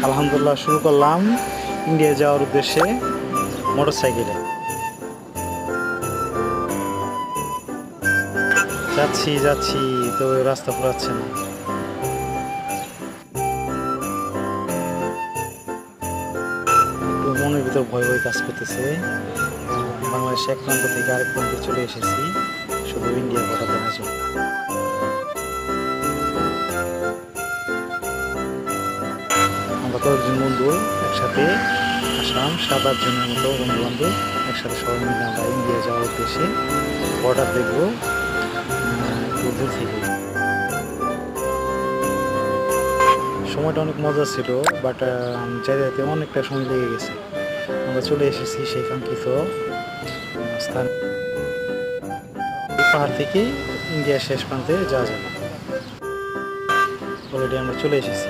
আলহামদুলিল্লাহ শুরু করলাম ইন্ডিয়া যাওয়ার উদ্দেশ্যে মোটরসাইকেলে। যাচ্ছি যাচ্ছি, তো রাস্তা ফুরাচ্ছে না। একটু মনের ভিতর ভয় ভয় কাজ করতেছে। বাংলাদেশ এক প্রান্ত থেকে আরেক প্রান্তে চলে এসেছি শুধু ইন্ডিয়া বর্ডার দেখার জন্য। আমরা কয়েকজন বন্ধু একসাথে আসলাম, 7-8 জনের মতো বন্ধু বান্ধব একসাথে সবাই মিলে আমরা ইন্ডিয়া যাওয়ার উদ্দেশ্যে বর্ডার দেখবো একটু দূর থেকে। সময়টা অনেক মজা ছিল, বাট যাইতে যাইতে অনেকটা সময় লেগে গেছে। আমরা চলে এসেছি সেই কাঙ্ক্ষিত স্থান। পাহাড় থেকে ইন্ডিয়ার শেষ প্রান্তে যাওয়া যাবে। অলরেডি আমরা চলে এসেছি।